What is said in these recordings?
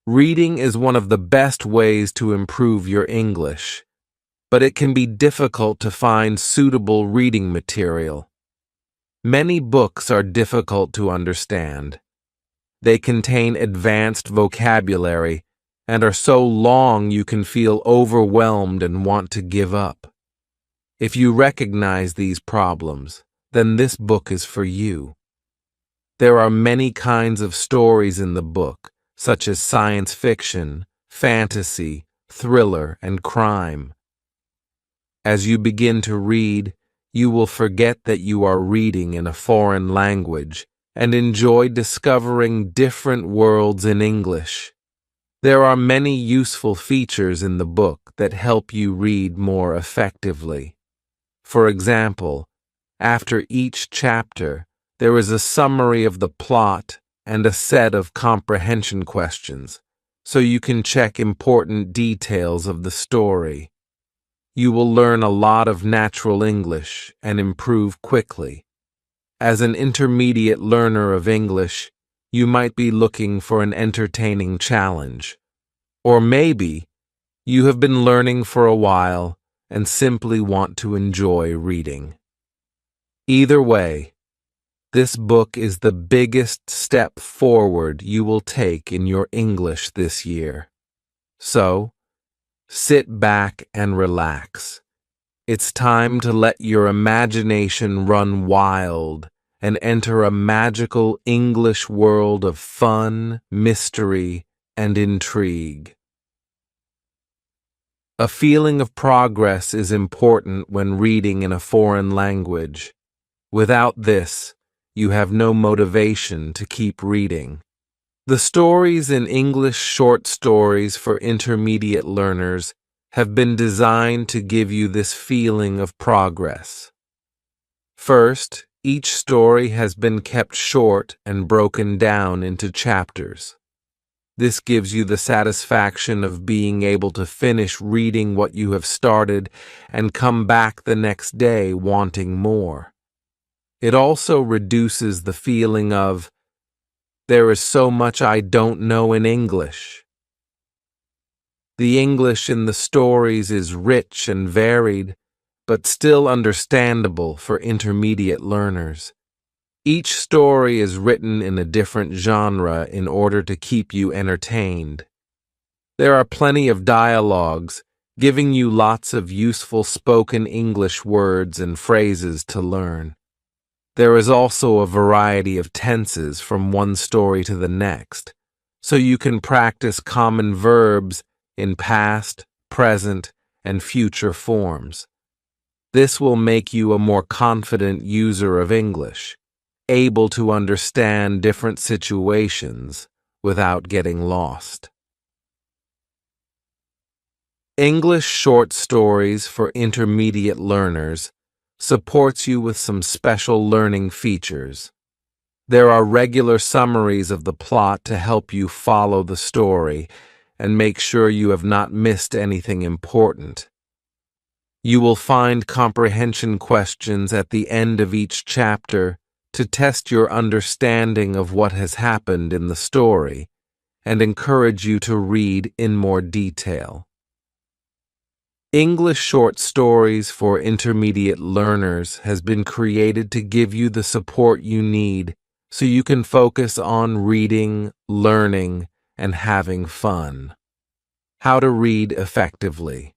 Reading is one of the best ways to improve your English, but it can be difficult to find suitable reading material. Many books are difficult to understand. They contain advanced vocabulary and are so long you can feel overwhelmed and want to give up. If you recognize these problems, then this book is for you. There are many kinds of stories in the book, such as science fiction, fantasy, thriller, and crime. As you begin to read, you will forget that you are reading in a foreign language and enjoy discovering different worlds in English. There are many useful features in the book that help you read more effectively. For example, after each chapter, there is a summary of the plot and a set of comprehension questions, so you can check important details of the story. You will learn a lot of natural English and improve quickly. As an intermediate learner of English, you might be looking for an entertaining challenge. Or maybe you have been learning for a while and simply want to enjoy reading. Either way, this book is the biggest step forward you will take in your English this year. So, sit back and relax. It's time to let your imagination run wild and enter a magical English world of fun, mystery, and intrigue. A feeling of progress is important when reading in a foreign language. Without this, you have no motivation to keep reading. The stories in English short stories for intermediate learners have been designed to give you this feeling of progress. First, each story has been kept short and broken down into chapters. This gives you the satisfaction of being able to finish reading what you have started and come back the next day wanting more. It also reduces the feeling of, "There is so much I don't know in English." The English in the stories is rich and varied, but still understandable for intermediate learners. Each story is written in a different genre in order to keep you entertained. There are plenty of dialogues, giving you lots of useful spoken English words and phrases to learn. There is also a variety of tenses from one story to the next, so you can practice common verbs in past, present, and future forms. This will make you a more confident user of English, able to understand different situations without getting lost. English Short Stories for Intermediate Learners supports you with some special learning features. There are regular summaries of the plot to help you follow the story and make sure you have not missed anything important. You will find comprehension questions at the end of each chapter to test your understanding of what has happened in the story and encourage you to read in more detail. English Short Stories for Intermediate Learners has been created to give you the support you need so you can focus on reading, learning, and having fun. How to read effectively.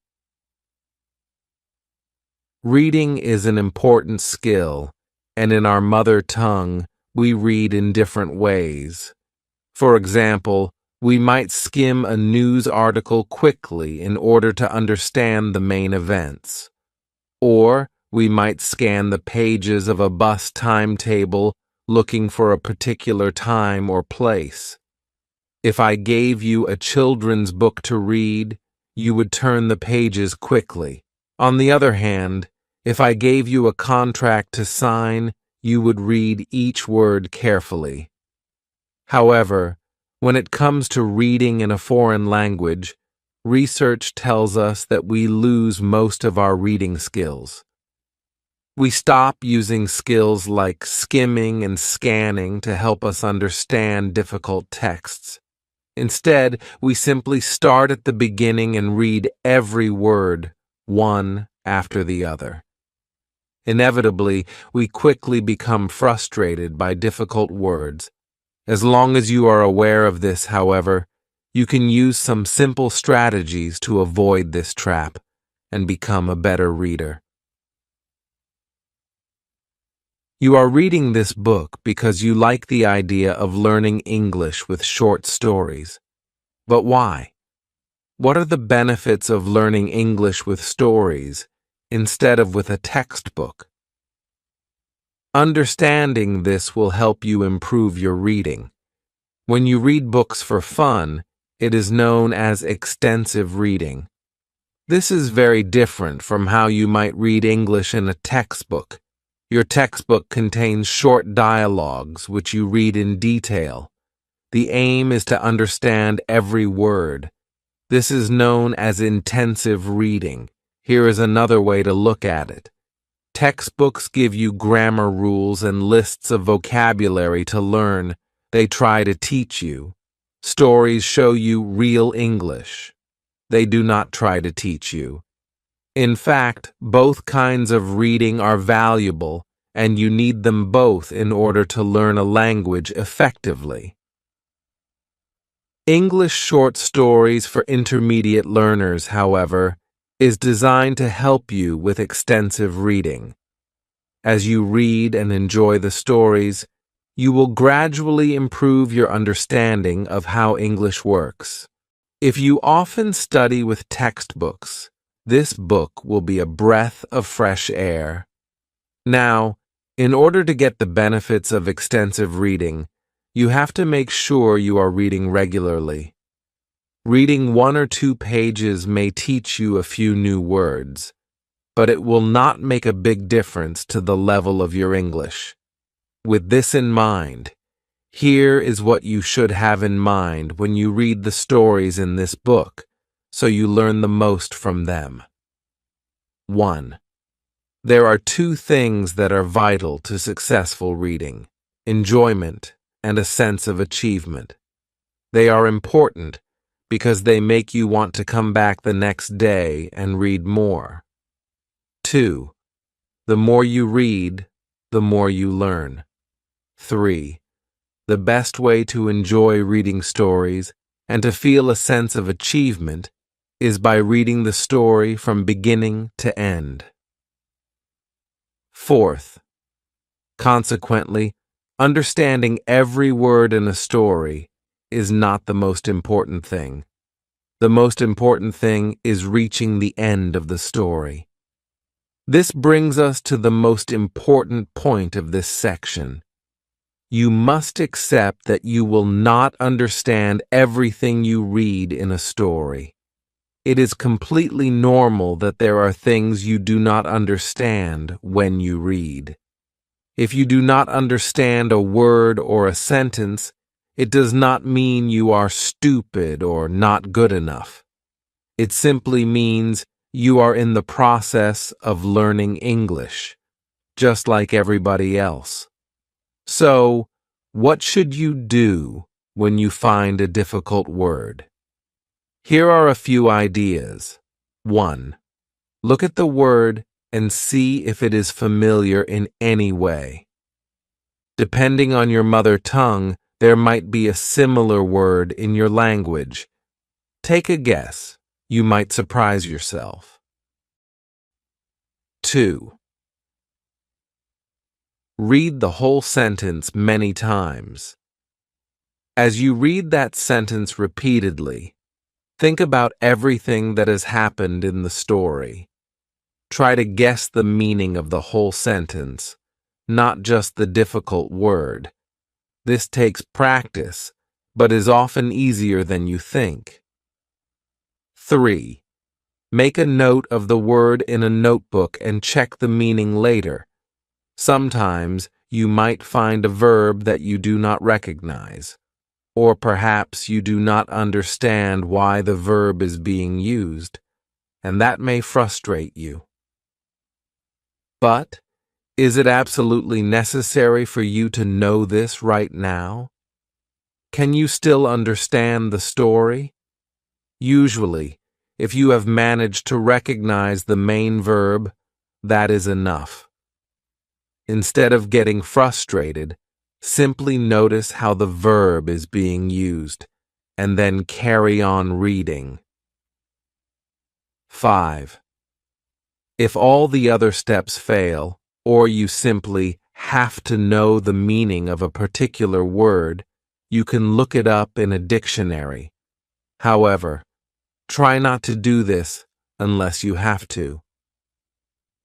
Reading is an important skill, and in our mother tongue, we read in different ways. For example, we might skim a news article quickly in order to understand the main events. Or we might scan the pages of a bus timetable looking for a particular time or place. If I gave you a children's book to read, you would turn the pages quickly. On the other hand, if I gave you a contract to sign, you would read each word carefully. However, when it comes to reading in a foreign language, research tells us that we lose most of our reading skills. We stop using skills like skimming and scanning to help us understand difficult texts. Instead, we simply start at the beginning and read every word, one after the other. Inevitably, we quickly become frustrated by difficult words. As long as you are aware of this, however, you can use some simple strategies to avoid this trap and become a better reader. You are reading this book because you like the idea of learning English with short stories. But why? What are the benefits of learning English with stories instead of with a textbook? Understanding this will help you improve your reading. When you read books for fun, it is known as extensive reading. This is very different from how you might read English in a textbook. Your textbook contains short dialogues which you read in detail. The aim is to understand every word. This is known as intensive reading. Here is another way to look at it. Textbooks give you grammar rules and lists of vocabulary to learn. They try to teach you. Stories show you real English. They do not try to teach you. In fact, both kinds of reading are valuable, and you need them both in order to learn a language effectively. English short stories for intermediate learners, however, is designed to help you with extensive reading. As you read and enjoy the stories, you will gradually improve your understanding of how English works. If you often study with textbooks, this book will be a breath of fresh air. Now, in order to get the benefits of extensive reading, you have to make sure you are reading regularly. Reading 1 or 2 pages may teach you a few new words, but it will not make a big difference to the level of your English. With this in mind, here is what you should have in mind when you read the stories in this book, so you learn the most from them. 1. There are 2 things that are vital to successful reading: enjoyment and a sense of achievement. They are important because they make you want to come back the next day and read more. 2. The more you read, the more you learn. 3. The best way to enjoy reading stories and to feel a sense of achievement is by reading the story from beginning to end. 4th, consequently, understanding every word in a story is not the most important thing. The most important thing is reaching the end of the story. This brings us to the most important point of this section. You must accept that you will not understand everything you read in a story. It is completely normal that there are things you do not understand when you read. If you do not understand a word or a sentence, it does not mean you are stupid or not good enough. It simply means you are in the process of learning English, just like everybody else. So, what should you do when you find a difficult word? Here are a few ideas. 1. Look at the word and see if it is familiar in any way. Depending on your mother tongue, there might be a similar word in your language. Take a guess. You might surprise yourself. 2. Read the whole sentence many times. As you read that sentence repeatedly, think about everything that has happened in the story. Try to guess the meaning of the whole sentence, not just the difficult word. This takes practice, but is often easier than you think. 3. Make a note of the word in a notebook and check the meaning later. Sometimes you might find a verb that you do not recognize, or perhaps you do not understand why the verb is being used, and that may frustrate you. But is it absolutely necessary for you to know this right now? Can you still understand the story? Usually, if you have managed to recognize the main verb, that is enough. Instead of getting frustrated, simply notice how the verb is being used, and then carry on reading. 5. If all the other steps fail, or you simply have to know the meaning of a particular word, you can look it up in a dictionary. However, try not to do this unless you have to.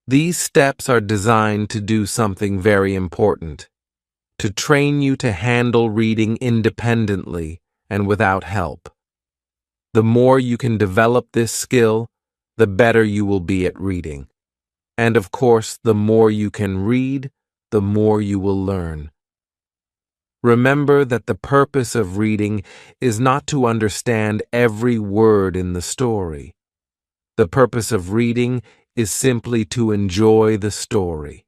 These steps are designed to do something very important, to train you to handle reading independently and without help. The more you can develop this skill, the better you will be at reading. And of course, the more you can read, the more you will learn. Remember that the purpose of reading is not to understand every word in the story. The purpose of reading is simply to enjoy the story.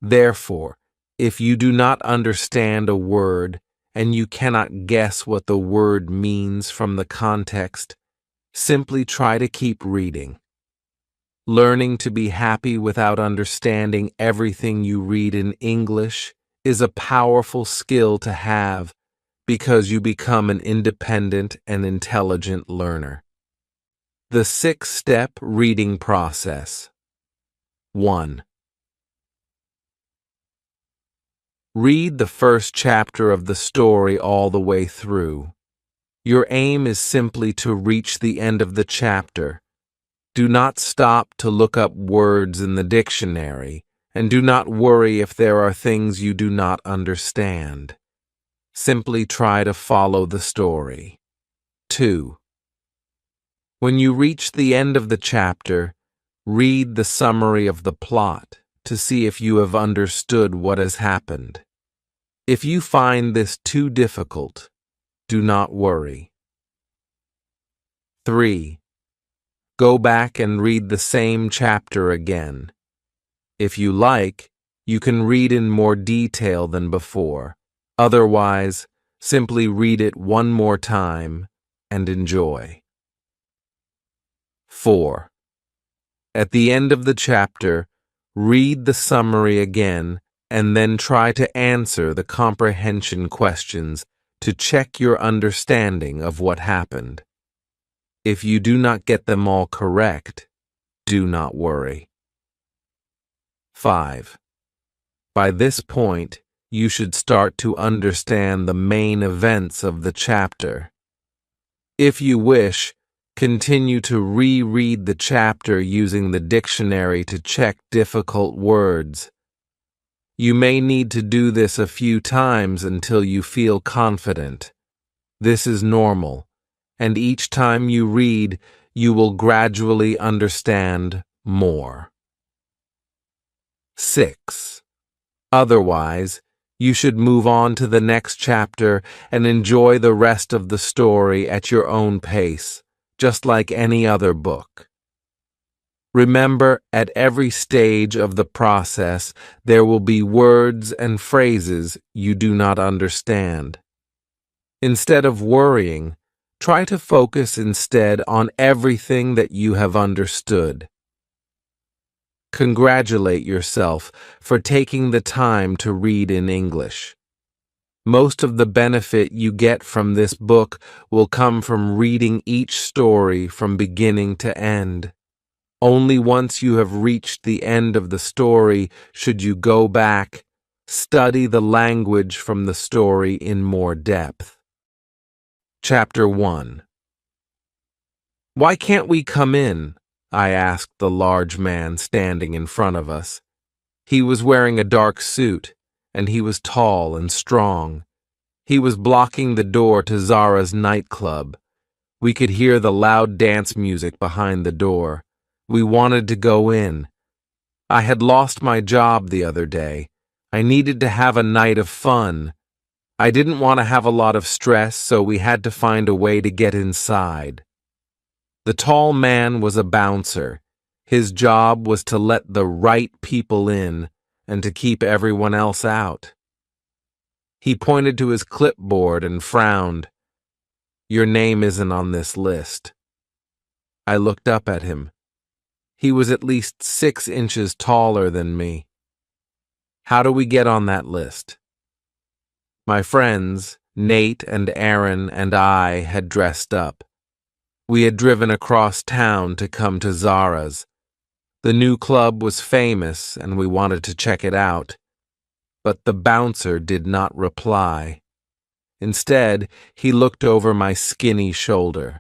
Therefore, if you do not understand a word and you cannot guess what the word means from the context, simply try to keep reading. Learning to be happy without understanding everything you read in English is a powerful skill to have because you become an independent and intelligent learner. The 6-step reading process. 1. Read the first chapter of the story all the way through. Your aim is simply to reach the end of the chapter. Do not stop to look up words in the dictionary, and do not worry if there are things you do not understand. Simply try to follow the story. 2. When you reach the end of the chapter, read the summary of the plot to see if you have understood what has happened. If you find this too difficult, do not worry. 3. Go back and read the same chapter again. If you like, you can read in more detail than before. Otherwise, simply read it one more time and enjoy. 4. At the end of the chapter, read the summary again and then try to answer the comprehension questions to check your understanding of what happened. If you do not get them all correct, do not worry. 5. By this point, you should start to understand the main events of the chapter. If you wish, continue to reread the chapter using the dictionary to check difficult words. You may need to do this a few times until you feel confident. This is normal, and each time you read, you will gradually understand more. 6. Otherwise, you should move on to the next chapter and enjoy the rest of the story at your own pace, just like any other book. Remember, at every stage of the process, there will be words and phrases you do not understand. Instead of worrying, try to focus instead on everything that you have understood. Congratulate yourself for taking the time to read in English. Most of the benefit you get from this book will come from reading each story from beginning to end. Only once you have reached the end of the story should you go back, study the language from the story in more depth. Chapter 1. Why can't we come in? I asked the large man standing in front of us. He was wearing a dark suit, and he was tall and strong. He was blocking the door to Zara's nightclub. We could hear the loud dance music behind the door. We wanted to go in. I had lost my job the other day. I needed to have a night of fun. I didn't want to have a lot of stress, so we had to find a way to get inside. The tall man was a bouncer. His job was to let the right people in and to keep everyone else out. He pointed to his clipboard and frowned. "Your name isn't on this list." I looked up at him. He was at least 6 inches taller than me. "How do we get on that list?" My friends, Nate and Aaron and I, had dressed up. We had driven across town to come to Zara's. The new club was famous and we wanted to check it out. But the bouncer did not reply. Instead, he looked over my skinny shoulder.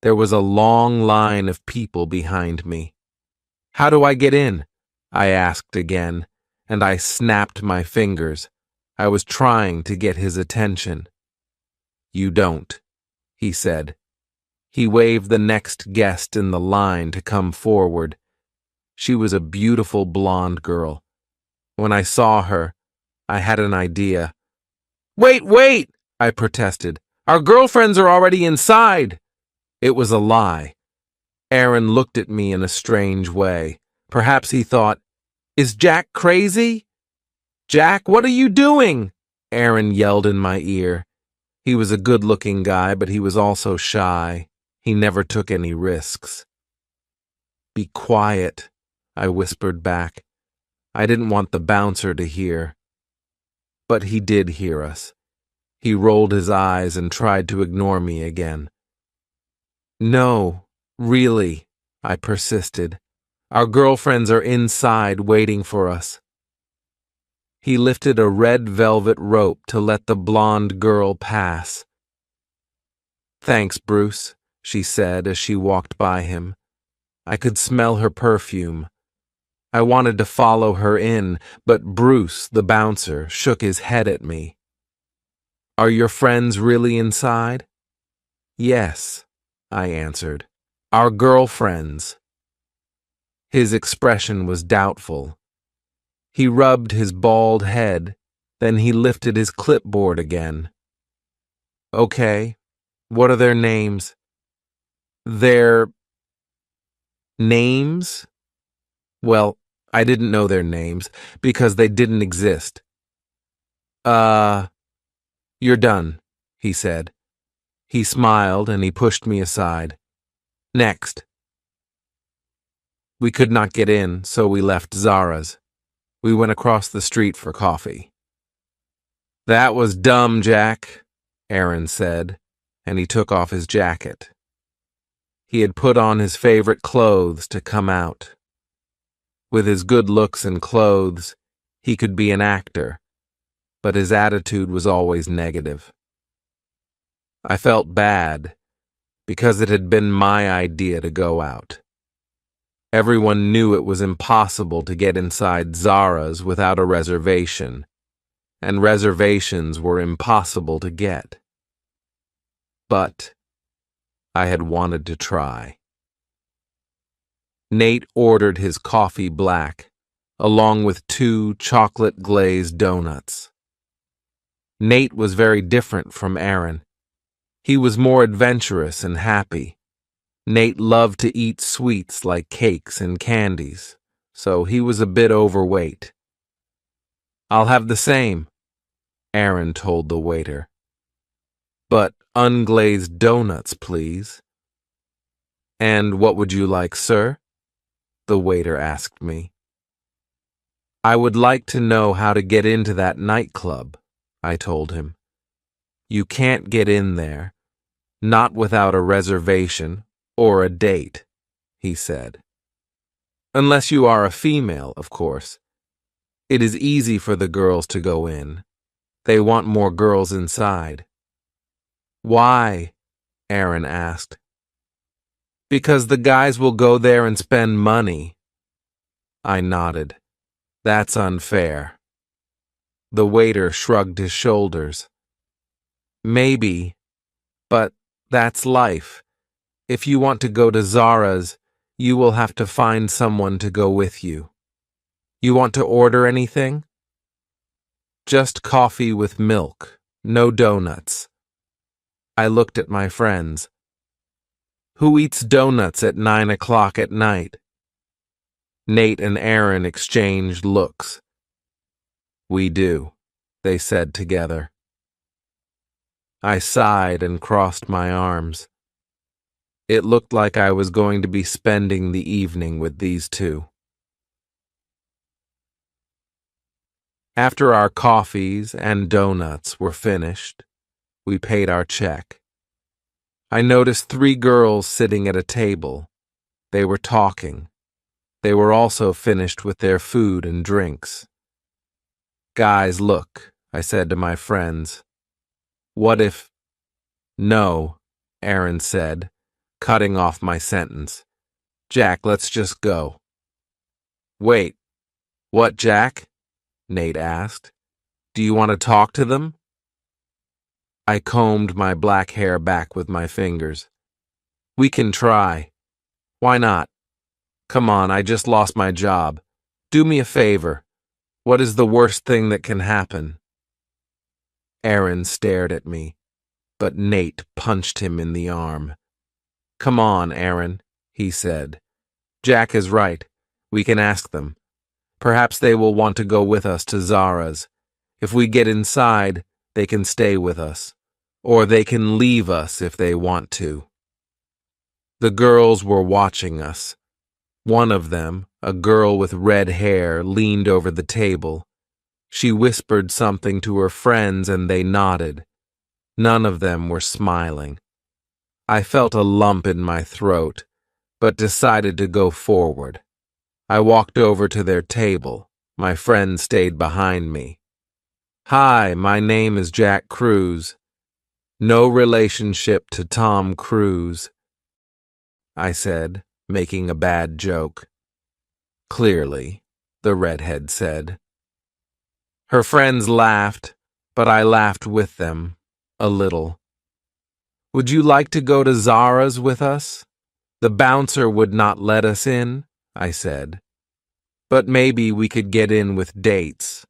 There was a long line of people behind me. "How do I get in?" I asked again, and I snapped my fingers. I was trying to get his attention. "You don't," he said. He waved the next guest in the line to come forward. She was a beautiful blonde girl. When I saw her, I had an idea. Wait, I protested. "Our girlfriends are already inside." It was a lie. Aaron looked at me in a strange way. Perhaps he thought, "Is Jack crazy?" "Jack, what are you doing?" Aaron yelled in my ear. He was a good-looking guy, but he was also shy. He never took any risks. "Be quiet," I whispered back. I didn't want the bouncer to hear. But he did hear us. He rolled his eyes and tried to ignore me again. "No, really," I persisted. "Our girlfriends are inside waiting for us." He lifted a red velvet rope to let the blonde girl pass. "Thanks, Bruce," she said as she walked by him. I could smell her perfume. I wanted to follow her in, but Bruce, the bouncer, shook his head at me. "Are your friends really inside?" "Yes," I answered. "Our girlfriends." His expression was doubtful. He rubbed his bald head, then he lifted his clipboard again. "Okay, what are their names?" "Their names?" Well, I didn't know their names because they didn't exist. You're done," he said. He smiled and he pushed me aside. "Next." We could not get in, so we left Zara's. We went across the street for coffee. "That was dumb, Jack," Aaron said, and he took off his jacket. He had put on his favorite clothes to come out. With his good looks and clothes, he could be an actor, but his attitude was always negative. I felt bad, because it had been my idea to go out. Everyone knew it was impossible to get inside Zara's without a reservation, and reservations were impossible to get. But I had wanted to try. Nate ordered his coffee black, along with 2 chocolate-glazed donuts. Nate was very different from Aaron. He was more adventurous and happy. Nate loved to eat sweets like cakes and candies, so he was a bit overweight. "I'll have the same," Aaron told the waiter. "But unglazed donuts, please." "And what would you like, sir?" the waiter asked me. "I would like to know how to get into that nightclub," I told him. "You can't get in there, not without a reservation or a date," he said. "Unless you are a female, of course. It is easy for the girls to go in. They want more girls inside." "Why?" Aaron asked. "Because the guys will go there and spend money." I nodded. "That's unfair." The waiter shrugged his shoulders. "Maybe, but that's life. If you want to go to Zara's, you will have to find someone to go with you. You want to order anything?" "Just coffee with milk, no donuts." I looked at my friends. "Who eats donuts at 9 o'clock at night?" Nate and Aaron exchanged looks. "We do," they said together. I sighed and crossed my arms. It looked like I was going to be spending the evening with these two. After our coffees and donuts were finished, we paid our check. I noticed 3 girls sitting at a table. They were talking. They were also finished with their food and drinks. Guys, look, I said to my friends. What if... No, Aaron said, cutting off my sentence. Jack, let's just go. Wait, what, Jack? Nate asked. Do you want to talk to them? I combed my black hair back with my fingers. We can try. Why not? Come on, I just lost my job. Do me a favor. What is the worst thing that can happen? Aaron stared at me, but Nate punched him in the arm. Come on, Aaron, he said. Jack is right. We can ask them. Perhaps they will want to go with us to Zara's. If we get inside, they can stay with us. Or they can leave us if they want to. The girls were watching us. One of them, a girl with red hair, leaned over the table. She whispered something to her friends and they nodded. None of them were smiling. I felt a lump in my throat, but decided to go forward. I walked over to their table. My friend stayed behind me. Hi, my name is Jack Cruz. No relationship to Tom Cruise, I said, making a bad joke. Clearly, the redhead said. Her friends laughed, but I laughed with them, a little. Would you like to go to Zara's with us? The bouncer would not let us in, I said. But maybe we could get in with dates.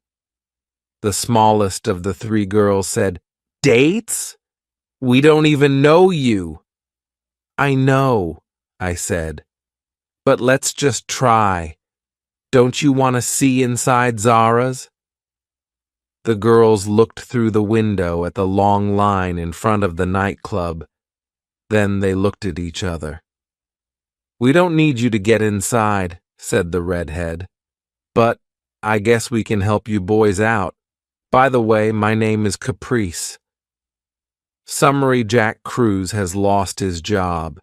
The smallest of the 3 girls said, Dates? We don't even know you. I know, I said. But let's just try. Don't you want to see inside Zara's? The girls looked through the window at the long line in front of the nightclub. Then they looked at each other. We don't need you to get inside, said the redhead. But I guess we can help you boys out. By the way, my name is Caprice. Summary Jack Cruz has lost his job.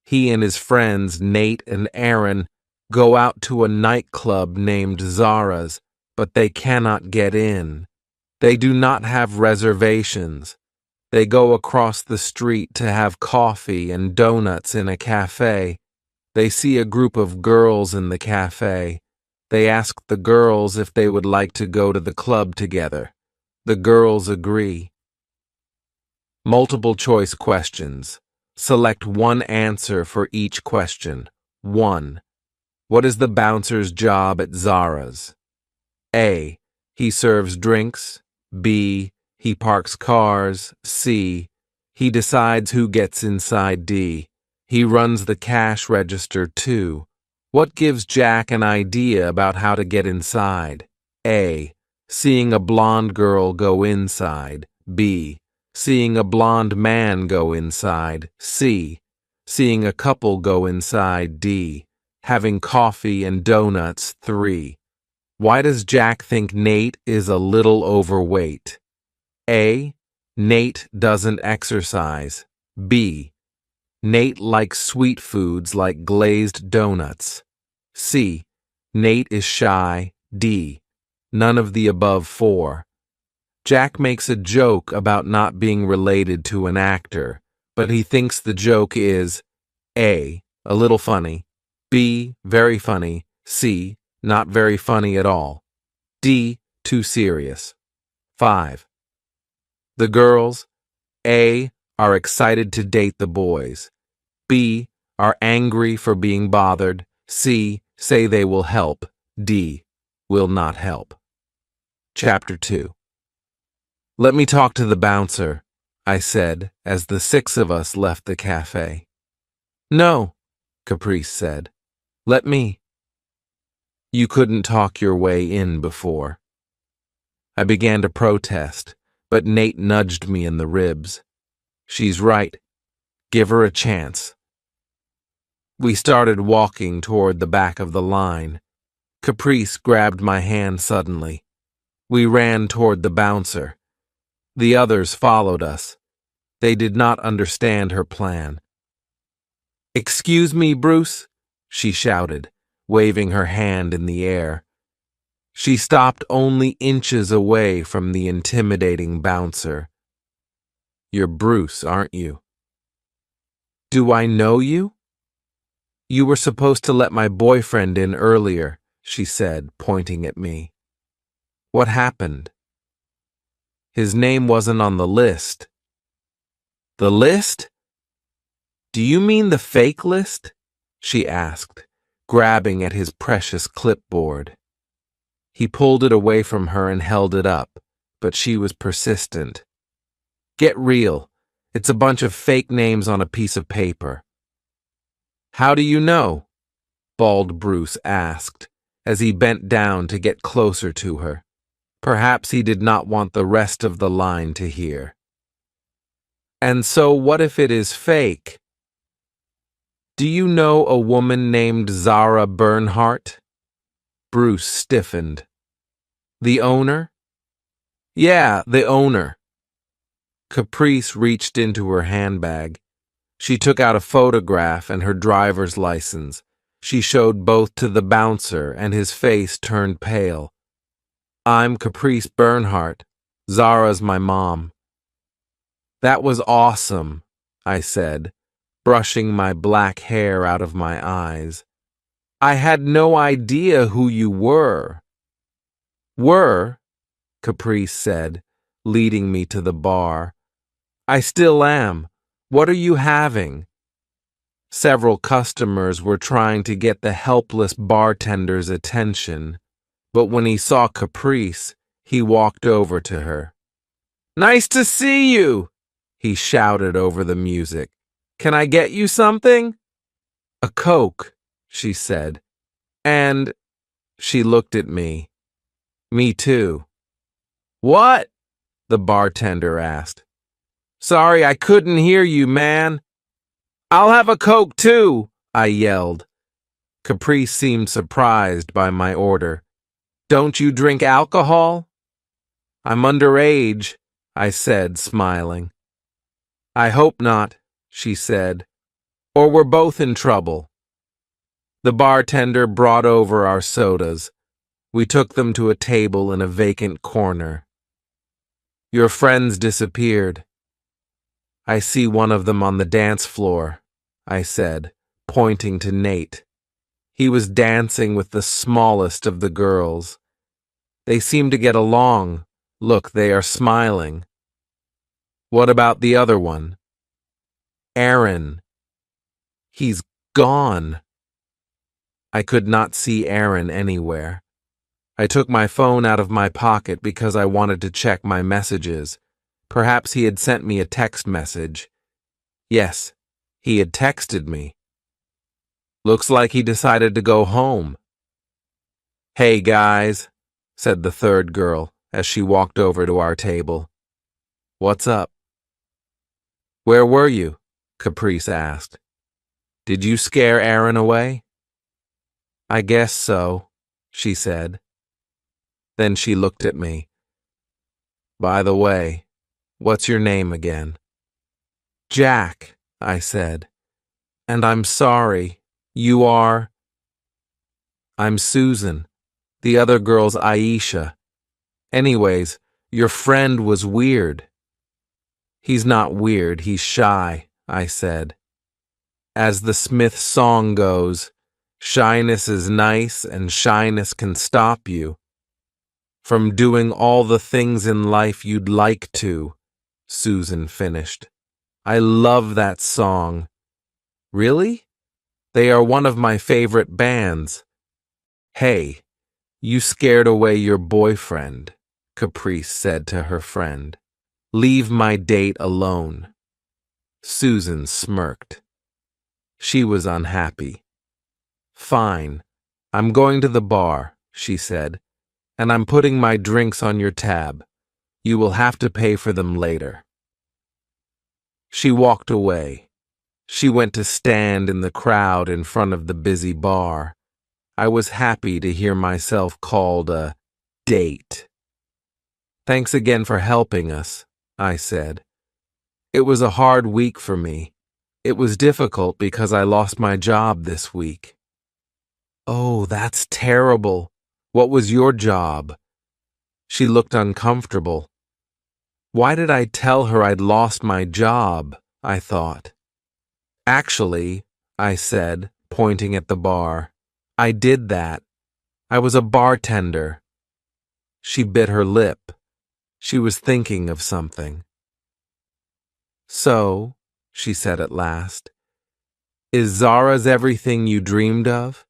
He and his friends, Nate and Aaron, go out to a nightclub named Zara's, but they cannot get in. They do not have reservations. They go across the street to have coffee and donuts in a cafe. They see a group of girls in the cafe. They ask the girls if they would like to go to the club together. The girls agree. Multiple choice questions. Select one answer for each question. 1. What is the bouncer's job at Zara's? A. He serves drinks. B. He parks cars. C. He decides who gets inside. D. He runs the cash register too. What gives Jack an idea about how to get inside? A. Seeing a blonde girl go inside. B. Seeing a blonde man go inside. C. Seeing a couple go inside. D. Having coffee and donuts. 3. Why does Jack think Nate is a little overweight? A. Nate doesn't exercise. B. Nate likes sweet foods like glazed donuts. C. Nate is shy. D. None of the above 4. Jack makes a joke about not being related to an actor, but he thinks the joke is A. A little funny. B. Very funny. C. Not very funny at all. D. Too serious. 5. The girls, A. Are excited to date the boys. B. Are angry for being bothered. C. Say they will help. D. Will not help. Chapter 2. Let me talk to the bouncer, I said as the 6 of us left the cafe. No, Caprice said. Let me. You couldn't talk your way in before. I began to protest, but Nate nudged me in the ribs. She's right. Give her a chance. We started walking toward the back of the line. Caprice grabbed my hand suddenly. We ran toward the bouncer. The others followed us. They did not understand her plan. "Excuse me, Bruce," she shouted, waving her hand in the air. She stopped only inches away from the intimidating bouncer. "You're Bruce, aren't you?" "Do I know you?" "You were supposed to let my boyfriend in earlier," she said, pointing at me. "What happened?" "His name wasn't on the list." "The list? Do you mean the fake list?" she asked, grabbing at his precious clipboard. He pulled it away from her and held it up, but she was persistent. "Get real. It's a bunch of fake names on a piece of paper." "How do you know?" Bald Bruce asked, as he bent down to get closer to her. Perhaps he did not want the rest of the line to hear. "And so what if it is fake? Do you know a woman named Zara Bernhardt?" Bruce stiffened. "The owner?" "Yeah, the owner." Caprice reached into her handbag. She took out a photograph and her driver's license. She showed both to the bouncer, and his face turned pale. "I'm Caprice Bernhardt. Zara's my mom." "That was awesome," I said, brushing my black hair out of my eyes. "I had no idea who you were." "Were?" Caprice said, leading me to the bar. "I still am. What are you having?" Several customers were trying to get the helpless bartender's attention, but when he saw Caprice, he walked over to her. "Nice to see you," he shouted over the music. "Can I get you something?" "A Coke," she said. "And—" she looked at me. "Me too." "What?" the bartender asked. "Sorry, I couldn't hear you, man." "I'll have a Coke too," I yelled. Caprice seemed surprised by my order. "Don't you drink alcohol?" "I'm underage," I said, smiling. "I hope not," she said, "or we're both in trouble." The bartender brought over our sodas. We took them to a table in a vacant corner. "Your friends disappeared." "I see one of them on the dance floor," I said, pointing to Nate. He was dancing with the smallest of the girls. "They seem to get along. Look, they are smiling." "What about the other one?" "Aaron. He's gone." I could not see Aaron anywhere. I took my phone out of my pocket because I wanted to check my messages. Perhaps he had sent me a text message. Yes, he had texted me. "Looks like he decided to go home." "Hey, guys," said the third girl as she walked over to our table. "What's up?" "Where were you?" Caprice asked. "Did you scare Aaron away?" "I guess so," she said. Then she looked at me. "By the way, what's your name again?" "Jack," I said. "And I'm sorry. You are—" "I'm Susan. The other girl's Aisha. Anyways, your friend was weird." "He's not weird, he's shy," I said. As the Smith song goes, shyness is nice and shyness can stop you from doing all the things in life you'd like to, Susan finished. I love that song. Really? They are one of my favorite bands. Hey, you scared away your boyfriend, Caprice said to her friend. Leave my date alone. Susan smirked. She was unhappy. Fine, I'm going to the bar, she said. and I'm putting my drinks on your tab. You will have to pay for them later." She walked away. She went to stand in the crowd in front of the busy bar. I was happy to hear myself called a date. "Thanks again for helping us," I said. "It was a hard week for me. It was difficult because I lost my job this week." "Oh, that's terrible. What was your job?" She looked uncomfortable. Why did I tell her I'd lost my job? I thought. "Actually," I said, pointing at the bar, "I did that. I was a bartender." She bit her lip. She was thinking of something. "So," she said at last, "is Zara's everything you dreamed of?"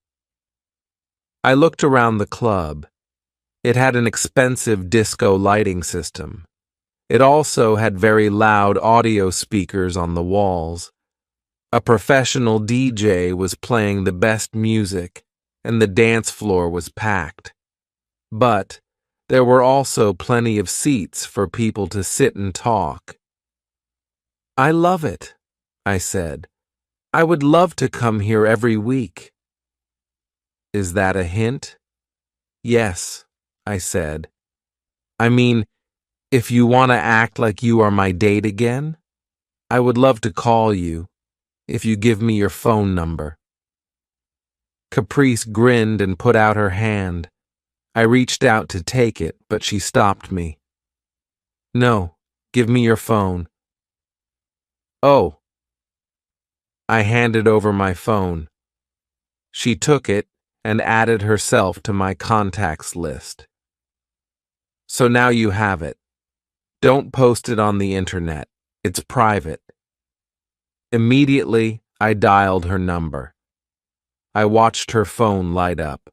I looked around the club. It had an expensive disco lighting system. It also had very loud audio speakers on the walls. A professional DJ was playing the best music, and the dance floor was packed. But there were also plenty of seats for people to sit and talk. "I love it," I said. "I would love to come here every week." "Is that a hint?" "Yes," I said. "I mean, if you want to act like you are my date again, I would love to call you, if you give me your phone number." Caprice grinned and put out her hand. I reached out to take it, but she stopped me. "No, give me your phone." "Oh." I handed over my phone. She took it and added herself to my contacts list. "So now you have it. Don't post it on the internet. It's private." Immediately, I dialed her number. I watched her phone light up.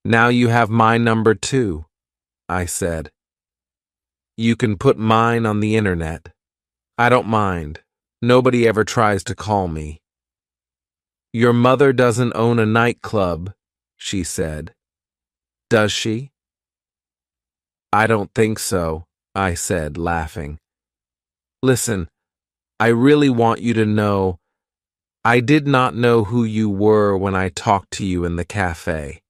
"Now you have my number too," I said. "You can put mine on the internet. I don't mind. Nobody ever tries to call me." "Your mother doesn't own a nightclub," she said. "Does she?" "I don't think so," I said, laughing. "Listen, I really want you to know I did not know who you were when I talked to you in the cafe."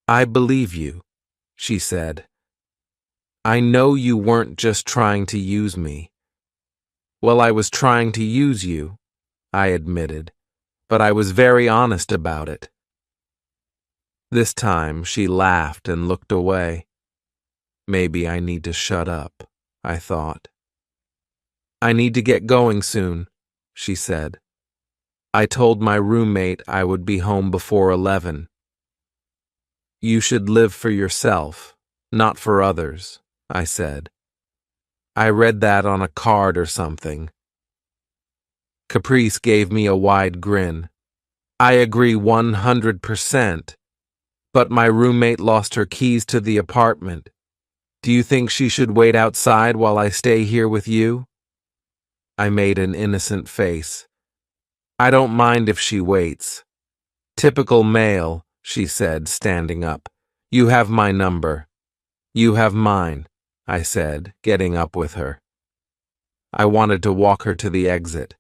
"I believe you," she said. "I know you weren't just trying to use me." "Well, I was trying to use you," I admitted, "but I was very honest about it." This time she laughed and looked away. Maybe I need to shut up, I thought. "I need to get going soon," she said. "I told my roommate I would be home before 11. "You should live for yourself, not for others," I said. "I read that on a card or something." Caprice gave me a wide grin. "I agree 100%, but my roommate lost her keys to the apartment. Do you think she should wait outside while I stay here with you?" I made an innocent face. "I don't mind if she waits." "Typical male," she said, standing up. "You have my number." "You have mine," I said, getting up with her. I wanted to walk her to the exit.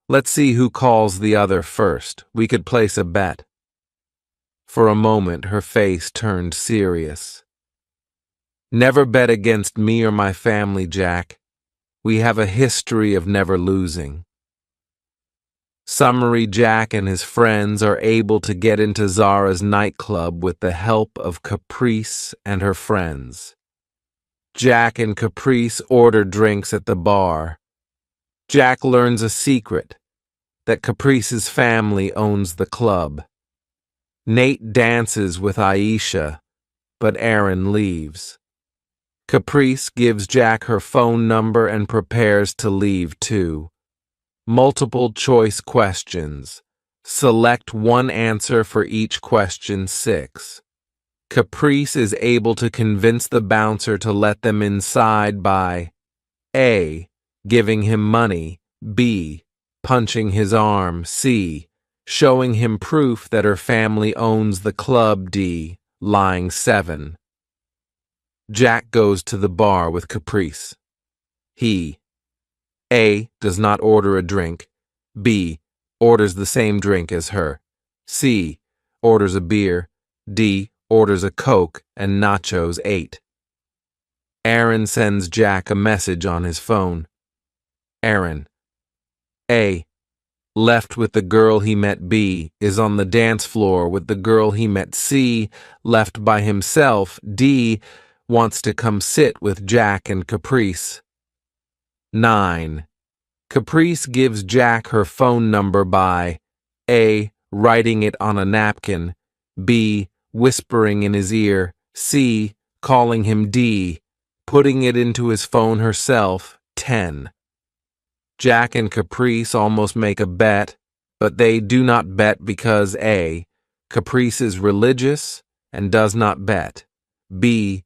"Let's see who calls the other first. We could place a bet." For a moment, her face turned serious. "Never bet against me or my family, Jack. We have a history of never losing." Summary Jack and his friends are able to get into Zara's nightclub with the help of Caprice and her friends. Jack and Caprice order drinks at the bar. Jack learns a secret, that Caprice's family owns the club. Nate dances with Aisha, but Aaron leaves. Caprice gives Jack her phone number and prepares to leave too. Multiple choice questions. Select one answer for each question 6. Caprice is able to convince the bouncer to let them inside by A. Giving him money, B. Punching his arm, C. Showing him proof that her family owns the club, D. lying 7. Jack goes to the bar with Caprice. He A. does not order a drink. B. orders the same drink as her. C. orders a beer. D. orders a Coke and nachos 8. Aaron sends Jack a message on his phone. Aaron. A. left with the girl he met. B. is on the dance floor with the girl he met. C. left by himself. D. wants to come sit with Jack and Caprice. 9. Caprice gives Jack her phone number by A. writing it on a napkin. B. whispering in his ear. C. calling him. D. putting it into his phone herself. 10. Jack and Caprice almost make a bet, but they do not bet because A. Caprice is religious and does not bet. B.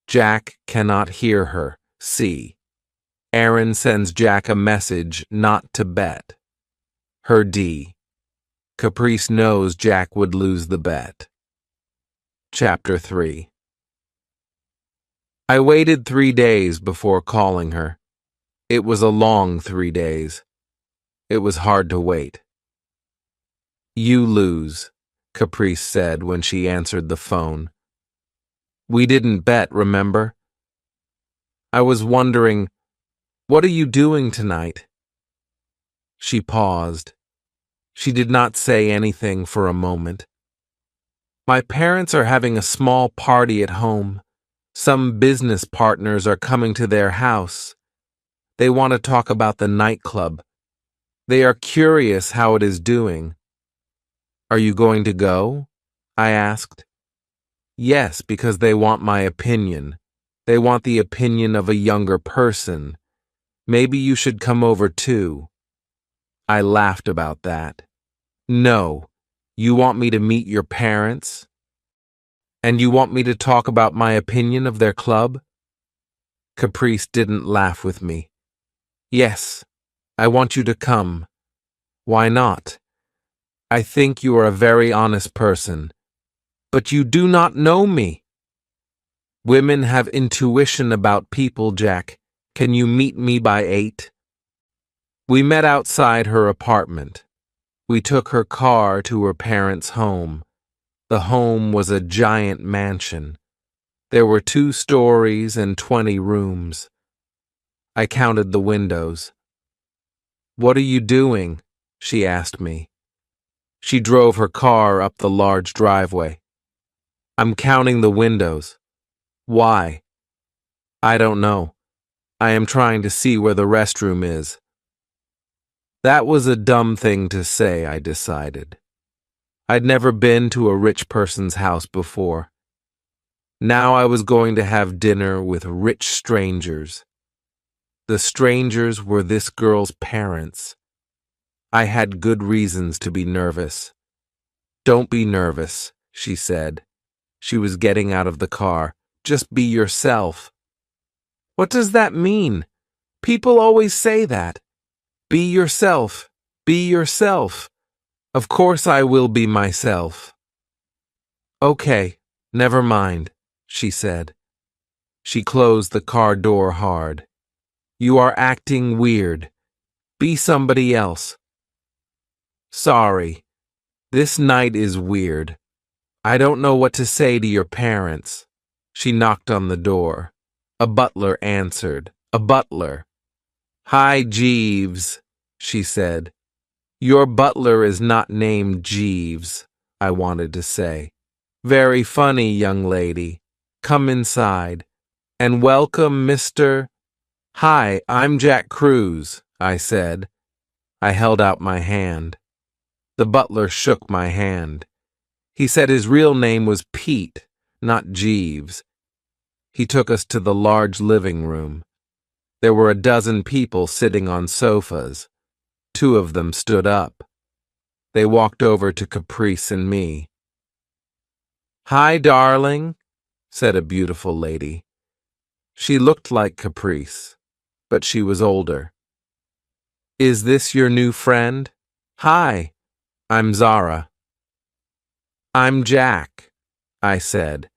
Jack cannot hear her. C. Aaron sends Jack a message not to bet. Her D. Caprice knows Jack would lose the bet. Chapter 3. I waited 3 days before calling her. It was a long 3 days. It was hard to wait. You lose, Caprice said when she answered the phone. We didn't bet, remember? I was wondering, what are you doing tonight? She paused. She did not say anything for a moment. My parents are having a small party at home. Some business partners are coming to their house. They want to talk about the nightclub. They are curious how it is doing. Are you going to go? I asked. Yes, because they want my opinion. They want the opinion of a younger person. Maybe you should come over too. I laughed about that. No, you want me to meet your parents? And you want me to talk about my opinion of their club? Caprice didn't laugh with me. Yes, I want you to come. Why not? I think you are a very honest person. But you do not know me. Women have intuition about people, Jack. Can you meet me by 8? We met outside her apartment. We took her car to her parents' home. The home was a giant mansion. There were 2 stories and 20 rooms. I counted the windows. What are you doing? She asked me. She drove her car up the large driveway. I'm counting the windows. Why? I don't know. I am trying to see where the restroom is. That was a dumb thing to say, I decided. I'd never been to a rich person's house before. Now I was going to have dinner with rich strangers. The strangers were this girl's parents. I had good reasons to be nervous. Don't be nervous, she said. She was getting out of the car. Just be yourself. What does that mean? People always say that. Be yourself. Be yourself. Of course I will be myself. Okay, never mind, she said. She closed the car door hard. You are acting weird. Be somebody else. Sorry. This night is weird. I don't know what to say to your parents. She knocked on the door. A butler answered. A butler. Hi, Jeeves, she said. Your butler is not named Jeeves, I wanted to say. Very funny, young lady. Come inside. And welcome, Mr. Hi, I'm Jack Cruz, I said. I held out my hand. The butler shook my hand. He said his real name was Pete, not Jeeves. He took us to the large living room. There were 12 people sitting on sofas. 2 of them stood up. They walked over to Caprice and me. Hi, darling, said a beautiful lady. She looked like Caprice, but she was older. Is this your new friend? Hi, I'm Zara. I'm Jack. I said,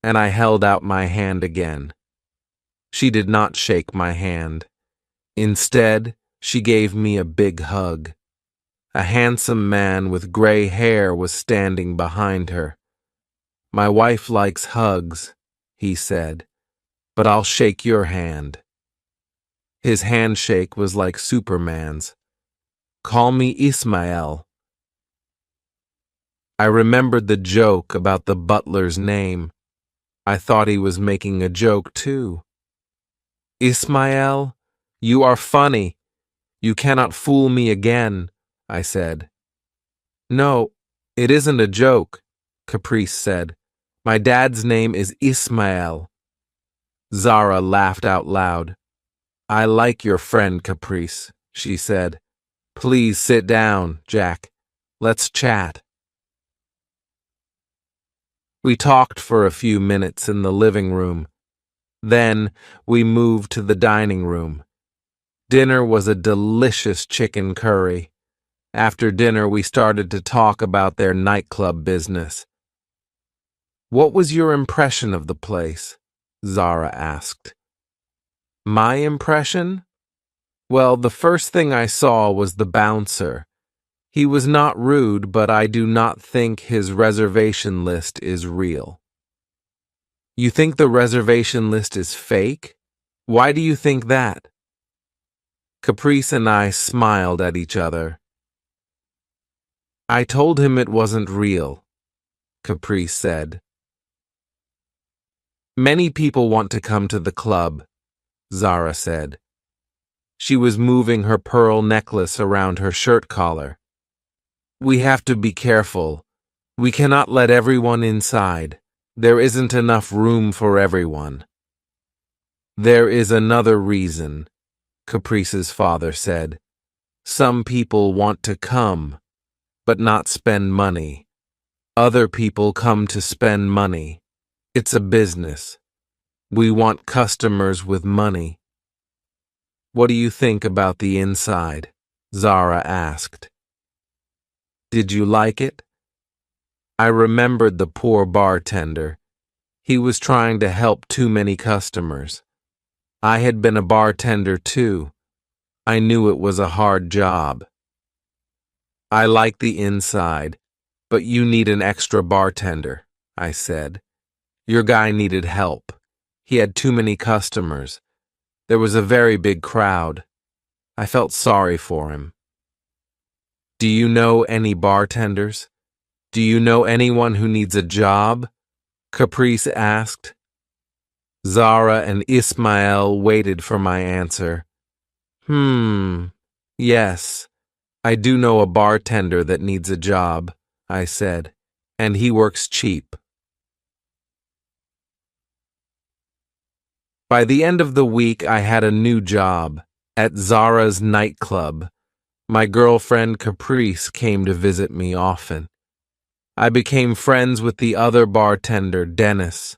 and I held out my hand again. She did not shake my hand. Instead, she gave me a big hug. A handsome man with gray hair was standing behind her. "My wife likes hugs," he said, "but I'll shake your hand." His handshake was like Superman's. "Call me Ismael." I remembered the joke about the butler's name. I thought he was making a joke too. "Ismael, you are funny. You cannot fool me again," I said. "No, it isn't a joke," Caprice said. "My dad's name is Ismael." Zara laughed out loud. "I like your friend, Caprice," she said. "Please sit down, Jack. Let's chat." We talked for a few minutes in the living room. Then we moved to the dining room. Dinner was a delicious chicken curry. After dinner, we started to talk about their nightclub business. "What was your impression of the place?" Zara asked. "My impression? Well, the first thing I saw was the bouncer. He was not rude, but I do not think his reservation list is real." "You think the reservation list is fake? Why do you think that?" Caprice and I smiled at each other. "I told him it wasn't real," Caprice said. "Many people want to come to the club," Zara said. She was moving her pearl necklace around her shirt collar. "We have to be careful. We cannot let everyone inside. There isn't enough room for everyone." "There is another reason," Caprice's father said. "Some people want to come, but not spend money. Other people come to spend money. It's a business. We want customers with money." "What do you think about the inside?" Zara asked. "Did you like it?" I remembered the poor bartender. He was trying to help too many customers. I had been a bartender too. I knew it was a hard job. "I like the inside, but you need an extra bartender," I said. "Your guy needed help. He had too many customers. There was a very big crowd. I felt sorry for him." "Do you know any bartenders? Do you know anyone who needs a job?" Caprice asked. Zara and Ismael waited for my answer. Yes, I do know a bartender that needs a job," I said, "and he works cheap." By the end of the week, I had a new job at Zara's nightclub. My girlfriend Caprice came to visit me often. I became friends with the other bartender, Dennis.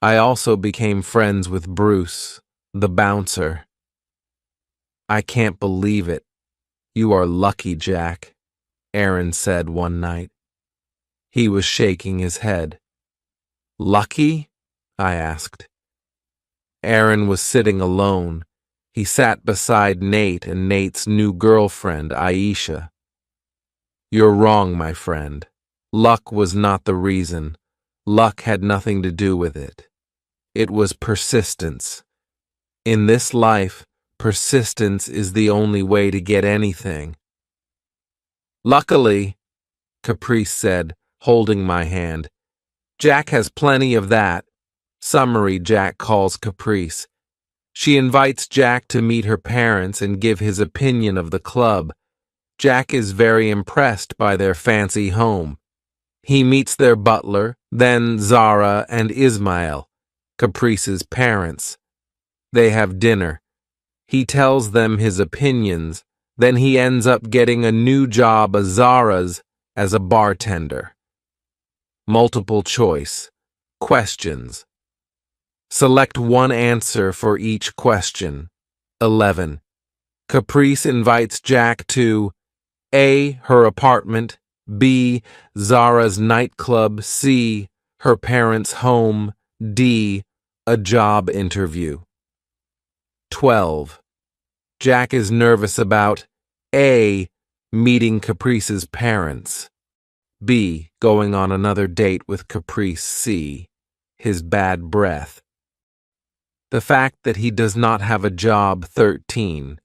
I also became friends with Bruce, the bouncer. "I can't believe it. You are lucky, Jack," Aaron said one night. He was shaking his head. "Lucky?" I asked. Aaron was sitting alone. He sat beside Nate and Nate's new girlfriend, Aisha. "You're wrong, my friend. Luck was not the reason. Luck had nothing to do with it. It was persistence. In this life, persistence is the only way to get anything." "Luckily," Caprice said, holding my hand, "Jack has plenty of that." Summary, Jack calls Caprice. She invites Jack to meet her parents and give his opinion of the club. Jack is very impressed by their fancy home. He meets their butler, then Zara and Ismael, Caprice's parents. They have dinner. He tells them his opinions, then he ends up getting a new job at Zara's as a bartender. Multiple choice. Questions. Select one answer for each question. 11. Caprice invites Jack to A. her apartment, B. Zara's nightclub, C. her parents' home. D. A job interview. 12. Jack is nervous about A. Meeting Caprice's parents. B. Going on another date with Caprice. C. His bad breath. The fact that he does not have a job. 13.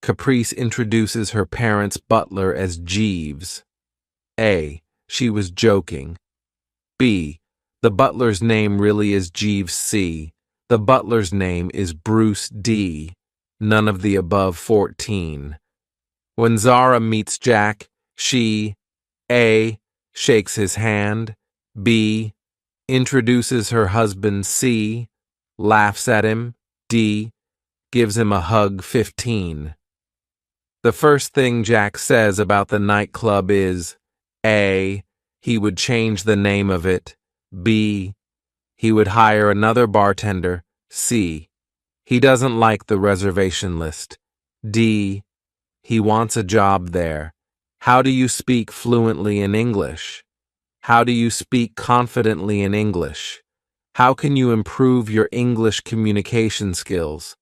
Caprice introduces her parents' butler as Jeeves. A. She was joking. B. The butler's name really is Jeeves. C. The butler's name is Bruce. D. None of the above. 14. When Zara meets Jack, she A. Shakes his hand. B. Introduces her husband. C. Laughs at him. D. Gives him a hug. 15. The first thing Jack says about the nightclub is A. He would change the name of it. B. He would hire another bartender. C. He doesn't like the reservation list. D. He wants a job there. How do you speak fluently in English? How do you speak confidently in English? How can you improve your English communication skills?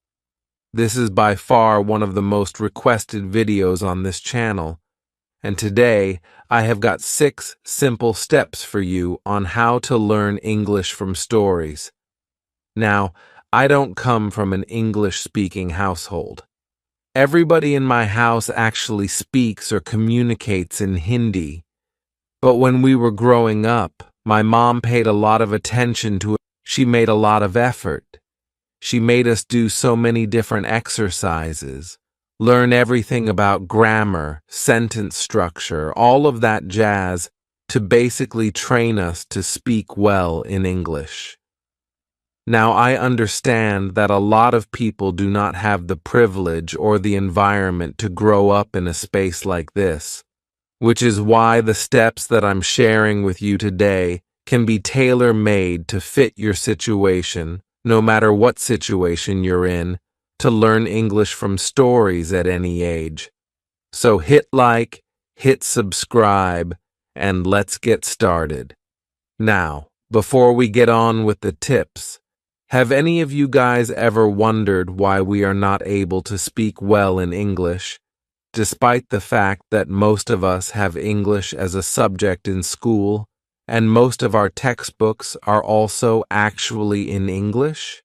This is by far one of the most requested videos on this channel, and today I have got 6 simple steps for you on how to learn English from stories. Now, I don't come from an English-speaking household. Everybody in my house actually speaks or communicates in Hindi. But when we were growing up, my mom paid a lot of attention to it. She made a lot of effort. She made us do so many different exercises, learn everything about grammar, sentence structure, all of that jazz, to basically train us to speak well in English. Now, I understand that a lot of people do not have the privilege or the environment to grow up in a space like this, which is why the steps that I'm sharing with you today can be tailor-made to fit your situation, no matter what situation you're in, to learn English from stories at any age. So hit like, hit subscribe, and let's get started. Now, before we get on with the tips, have any of you guys ever wondered why we are not able to speak well in English, despite the fact that most of us have English as a subject in school, and most of our textbooks are also actually in English?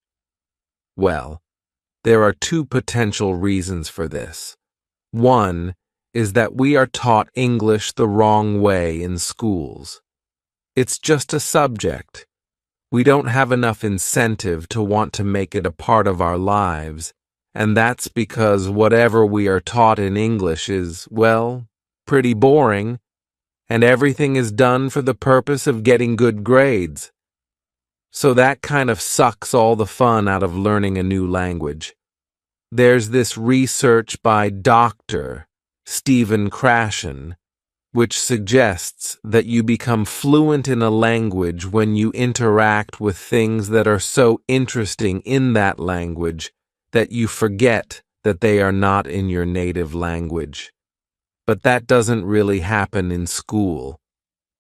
Well, there are 2 potential reasons for this. One is that we are taught English the wrong way in schools. It's just a subject. We don't have enough incentive to want to make it a part of our lives, and that's because whatever we are taught in English is, well, pretty boring, and everything is done for the purpose of getting good grades. So that kind of sucks all the fun out of learning a new language. There's this research by Dr. Stephen Krashen, which suggests that you become fluent in a language when you interact with things that are so interesting in that language that you forget that they are not in your native language. But that doesn't really happen in school.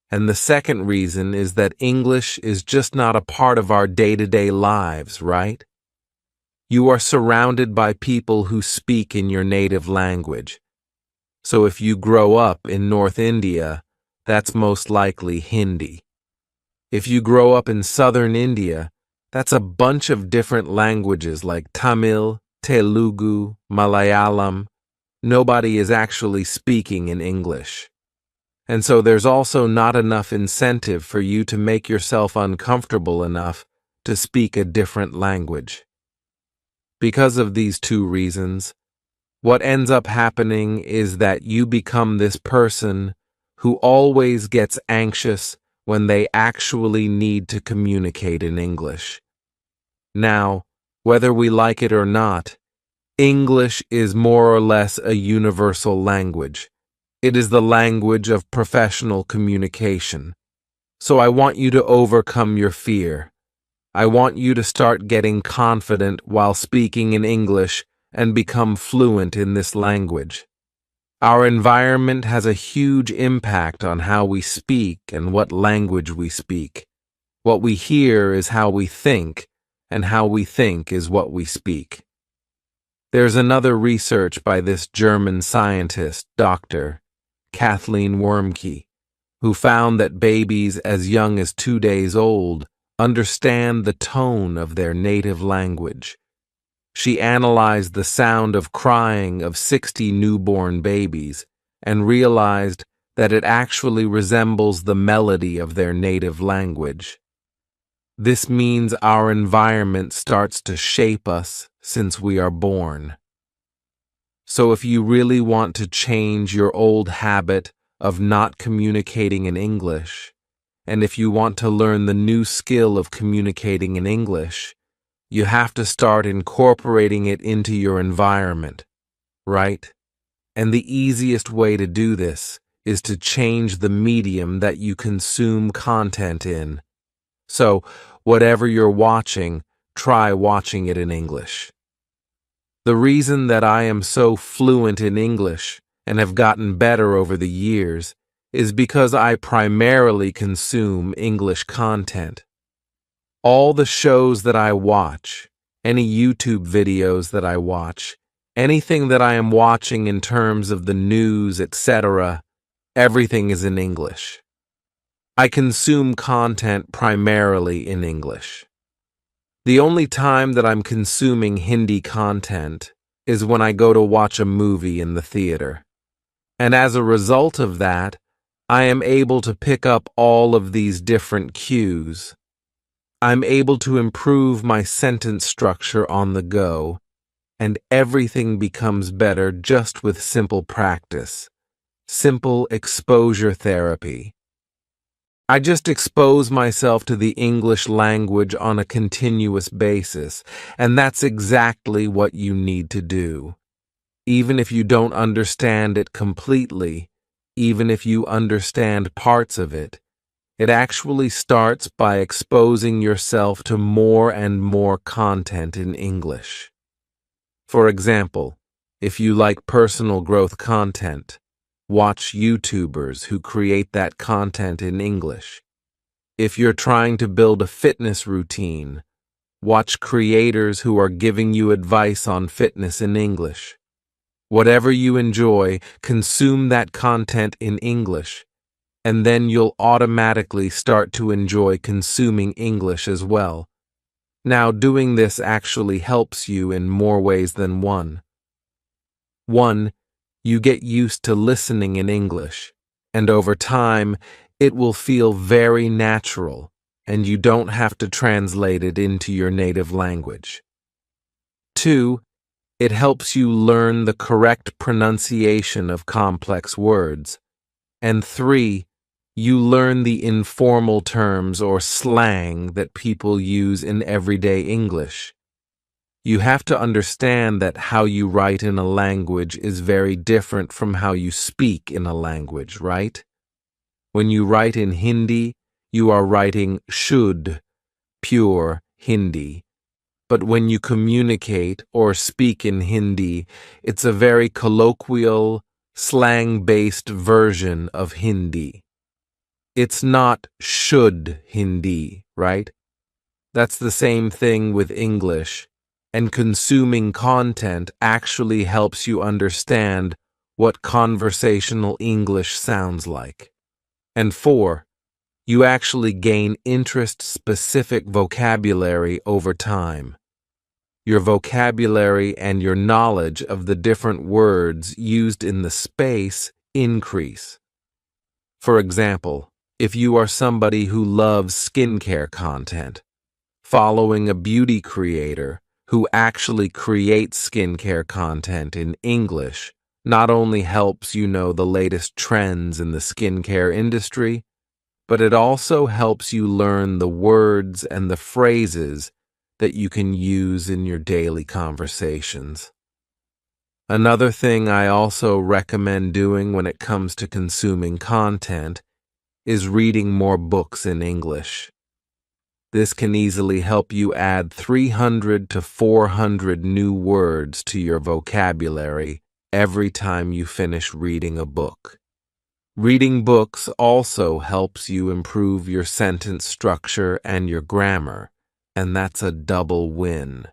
And the second reason is that English is just not a part of our day-to-day lives, right? You are surrounded by people who speak in your native language. So if you grow up in North India, that's most likely Hindi. If you grow up in southern India, that's a bunch of different languages like Tamil, Telugu, Malayalam. Nobody is actually speaking in English. And so there's also not enough incentive for you to make yourself uncomfortable enough to speak a different language. Because of these 2 reasons, what ends up happening is that you become this person who always gets anxious when they actually need to communicate in English. Now, whether we like it or not, English is more or less a universal language. It is the language of professional communication. So I want you to overcome your fear. I want you to start getting confident while speaking in English and become fluent in this language. Our environment has a huge impact on how we speak and what language we speak. What we hear is how we think, and how we think is what we speak. There's another research by this German scientist, Dr. Kathleen Wermke, who found that babies as young as 2 days old understand the tone of their native language. She analyzed the sound of crying of 60 newborn babies and realized that it actually resembles the melody of their native language. This means our environment starts to shape us since we are born. So if you really want to change your old habit of not communicating in English, and if you want to learn the new skill of communicating in English, you have to start incorporating it into your environment, right? And the easiest way to do this is to change the medium that you consume content in. So, whatever you're watching, try watching it in English. The reason that I am so fluent in English and have gotten better over the years is because I primarily consume English content. All the shows that I watch, any YouTube videos that I watch, anything that I am watching in terms of the news, etc., everything is in English. I consume content primarily in English. The only time that I'm consuming Hindi content is when I go to watch a movie in the theater. And as a result of that, I am able to pick up all of these different cues. I'm able to improve my sentence structure on the go, and everything becomes better just with simple practice, simple exposure therapy. I just expose myself to the English language on a continuous basis, and that's exactly what you need to do. Even if you don't understand it completely, even if you understand parts of it, it actually starts by exposing yourself to more and more content in English. For example, if you like personal growth content, watch YouTubers who create that content in English. If you're trying to build a fitness routine, watch creators who are giving you advice on fitness in English. Whatever you enjoy, consume that content in English, and then you'll automatically start to enjoy consuming English as well. Now, doing this actually helps you in more ways than one. 1. You get used to listening in English, and over time, it will feel very natural, and you don't have to translate it into your native language. 2. It helps you learn the correct pronunciation of complex words. And 3. You learn the informal terms or slang that people use in everyday English. You have to understand that how you write in a language is very different from how you speak in a language, right? When you write in Hindi, you are writing should, pure Hindi. But when you communicate or speak in Hindi, it's a very colloquial, slang-based version of Hindi. It's not should Hindi, right? That's the same thing with English, and consuming content actually helps you understand what conversational English sounds like. And 4, you actually gain interest-specific vocabulary over time. Your vocabulary and your knowledge of the different words used in the space increase. For example, if you are somebody who loves skincare content, following a beauty creator who actually creates skincare content in English not only helps you know the latest trends in the skincare industry, but it also helps you learn the words and the phrases that you can use in your daily conversations. Another thing I also recommend doing when it comes to consuming content is reading more books in English. This can easily help you add 300 to 400 new words to your vocabulary every time you finish reading a book. Reading books also helps you improve your sentence structure and your grammar, and that's a double win.